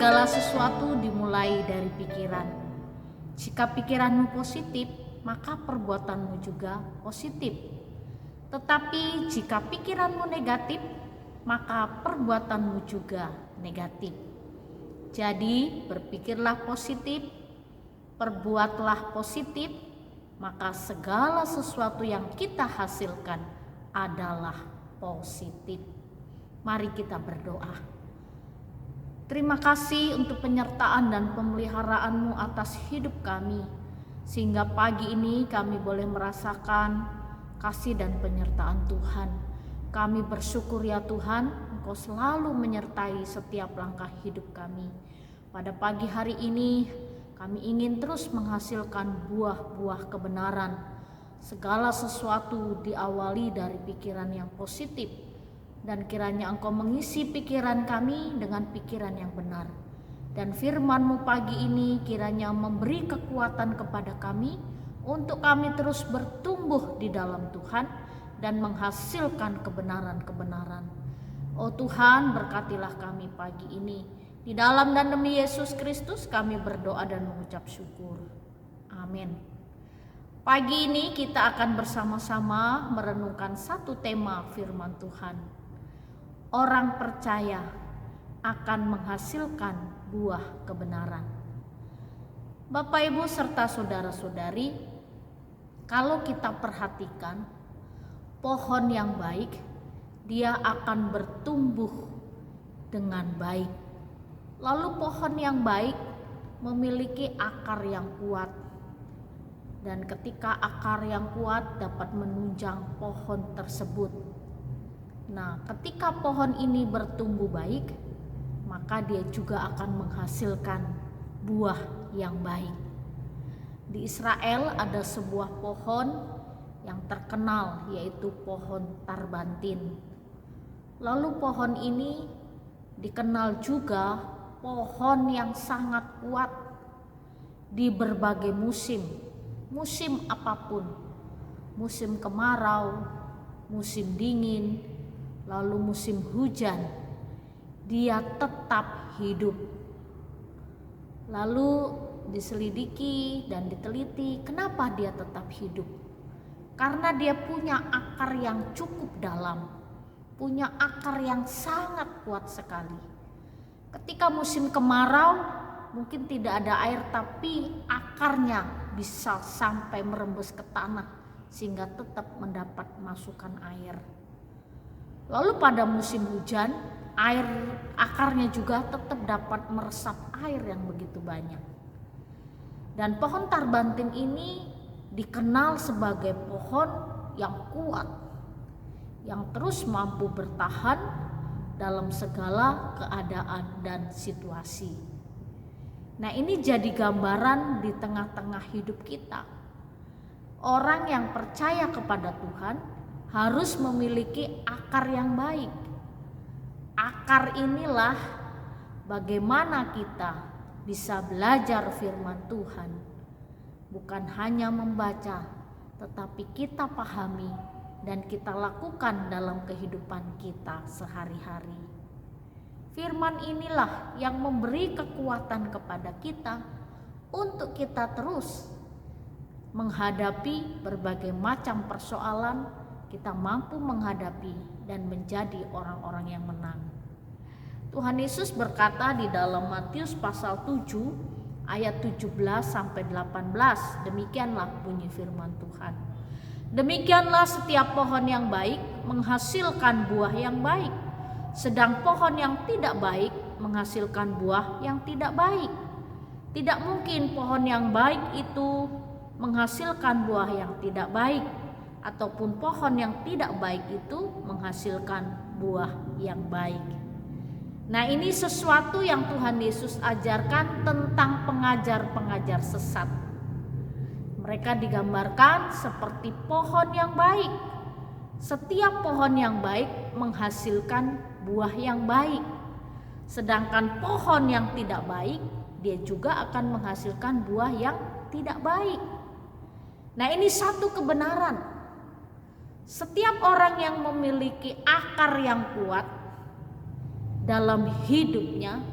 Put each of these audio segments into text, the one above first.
Segala sesuatu dimulai dari pikiran. Jika pikiranmu positif, maka perbuatanmu juga positif. Tetapi jika pikiranmu negatif, maka perbuatanmu juga negatif. Jadi berpikirlah positif, perbuatlah positif, maka segala sesuatu yang kita hasilkan adalah positif. Mari kita berdoa. Terima kasih untuk penyertaan dan pemeliharaanmu atas hidup kami, sehingga pagi ini kami boleh merasakan kasih dan penyertaan Tuhan. Kami bersyukur ya Tuhan, Engkau selalu menyertai setiap langkah hidup kami. Pada pagi hari ini kami ingin terus menghasilkan buah-buah kebenaran. Segala sesuatu diawali dari pikiran yang positif, dan kiranya Engkau mengisi pikiran kami dengan pikiran yang benar. Dan firman-Mu pagi ini kiranya memberi kekuatan kepada kami untuk kami terus bertumbuh di dalam Tuhan dan menghasilkan kebenaran-kebenaran. Oh Tuhan, berkatilah kami pagi ini. Di dalam dan demi Yesus Kristus kami berdoa dan mengucap syukur. Amin. Pagi ini kita akan bersama-sama merenungkan satu tema firman Tuhan. Orang percaya akan menghasilkan buah kebenaran. Bapak, Ibu, serta saudara-saudari, kalau kita perhatikan pohon yang baik, dia akan bertumbuh dengan baik. Lalu pohon yang baik memiliki akar yang kuat. Dan ketika akar yang kuat dapat menunjang pohon tersebut. Nah, ketika pohon ini bertumbuh baik, maka dia juga akan menghasilkan buah yang baik. Di Israel ada sebuah pohon yang terkenal, yaitu pohon tarbantin. Lalu pohon ini dikenal juga pohon yang sangat kuat di berbagai musim apapun, musim kemarau, musim dingin, lalu musim hujan, dia tetap hidup. Lalu diselidiki dan diteliti kenapa dia tetap hidup. Karena dia punya akar yang cukup dalam, punya akar yang sangat kuat sekali. Ketika musim kemarau mungkin tidak ada air, tapi akarnya bisa sampai merembes ke tanah sehingga tetap mendapat masukan air. Lalu pada musim hujan, akarnya juga tetap dapat meresap air yang begitu banyak. Dan pohon tarbantin ini dikenal sebagai pohon yang kuat, yang terus mampu bertahan dalam segala keadaan dan situasi. Nah, ini jadi gambaran di tengah-tengah hidup kita. Orang yang percaya kepada Tuhan harus memiliki akar yang baik. Akar inilah bagaimana kita bisa belajar firman Tuhan. Bukan hanya membaca, tetapi kita pahami dan kita lakukan dalam kehidupan kita sehari-hari. Firman inilah yang memberi kekuatan kepada kita untuk kita terus menghadapi berbagai macam persoalan. Kita mampu menghadapi dan menjadi orang-orang yang menang. Tuhan Yesus berkata di dalam Matius pasal 7 ayat 17 sampai 18, demikianlah bunyi firman Tuhan. Demikianlah setiap pohon yang baik menghasilkan buah yang baik, sedang pohon yang tidak baik menghasilkan buah yang tidak baik. Tidak mungkin pohon yang baik itu menghasilkan buah yang tidak baik, ataupun pohon yang tidak baik itu menghasilkan buah yang baik. Nah, ini sesuatu yang Tuhan Yesus ajarkan tentang pengajar-pengajar sesat. Mereka digambarkan seperti pohon yang baik. Setiap pohon yang baik menghasilkan buah yang baik. Sedangkan pohon yang tidak baik, dia juga akan menghasilkan buah yang tidak baik. Nah, ini satu kebenaran. Setiap orang yang memiliki akar yang kuat dalam hidupnya,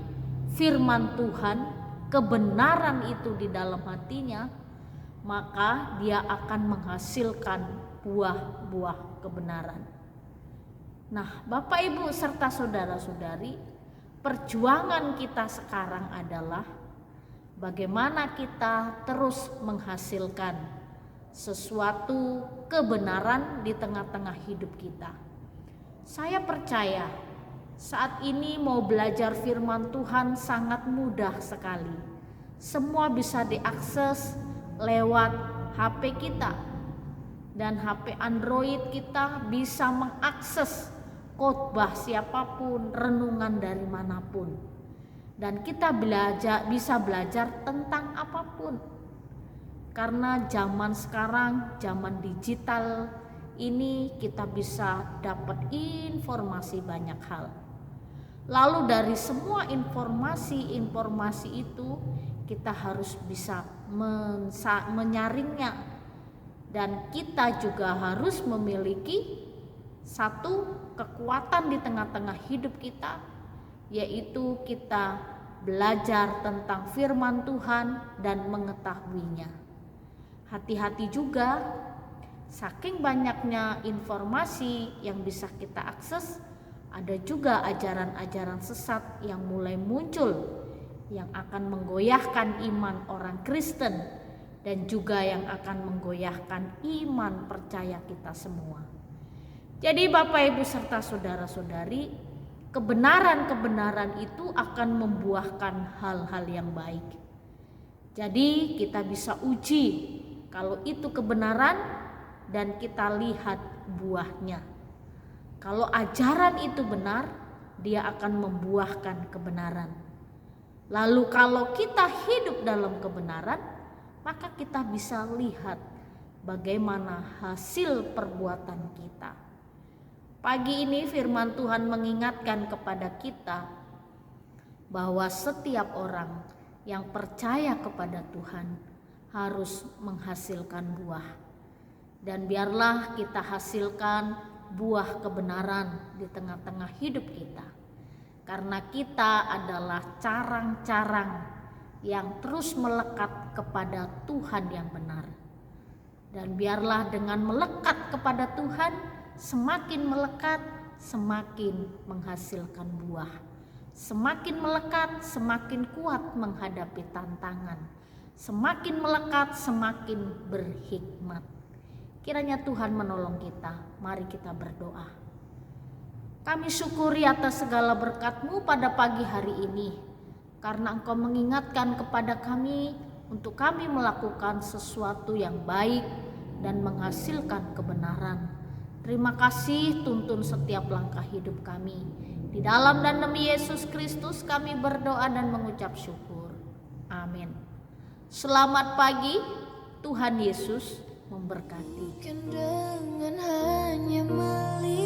firman Tuhan, kebenaran itu di dalam hatinya, maka dia akan menghasilkan buah-buah kebenaran. Nah, Bapak Ibu serta saudara-saudari, perjuangan kita sekarang adalah bagaimana kita terus menghasilkan sesuatu kebenaran di tengah-tengah hidup kita. Saya percaya saat ini mau belajar firman Tuhan sangat mudah sekali. Semua bisa diakses lewat HP kita. Dan HP Android kita bisa mengakses khotbah siapapun, renungan dari manapun. Dan kita bisa belajar tentang apapun. Karena zaman sekarang, zaman digital ini, kita bisa dapat informasi banyak hal. Lalu dari semua informasi itu kita harus bisa menyaringnya, dan kita juga harus memiliki satu kekuatan di tengah-tengah hidup kita, yaitu kita belajar tentang firman Tuhan dan mengetahuinya. Hati-hati juga, saking banyaknya informasi yang bisa kita akses, ada juga ajaran-ajaran sesat yang mulai muncul yang akan menggoyahkan iman orang Kristen dan juga yang akan menggoyahkan iman percaya kita semua. Jadi Bapak Ibu serta saudara-saudari, kebenaran-kebenaran itu akan membuahkan hal-hal yang baik. Jadi kita bisa uji kalau itu kebenaran dan kita lihat buahnya. Kalau ajaran itu benar, dia akan membuahkan kebenaran. Lalu kalau kita hidup dalam kebenaran, maka kita bisa lihat bagaimana hasil perbuatan kita. Pagi ini firman Tuhan mengingatkan kepada kita bahwa setiap orang yang percaya kepada Tuhan harus menghasilkan buah. Dan biarlah kita hasilkan buah kebenaran di tengah-tengah hidup kita. Karena kita adalah carang-carang yang terus melekat kepada Tuhan yang benar. Dan biarlah dengan melekat kepada Tuhan, semakin melekat, semakin menghasilkan buah. Semakin melekat, semakin kuat menghadapi tantangan. Semakin melekat, semakin berhikmat. Kiranya Tuhan menolong kita. Mari kita berdoa. Kami syukuri atas segala berkat-Mu pada pagi hari ini, karena Engkau mengingatkan kepada kami untuk kami melakukan sesuatu yang baik dan menghasilkan kebenaran. Terima kasih, tuntun setiap langkah hidup kami. Di dalam dan demi Yesus Kristus kami berdoa dan mengucap syukur. Amin. Selamat pagi, Tuhan Yesus memberkati. Mungkin dengan hanya melihat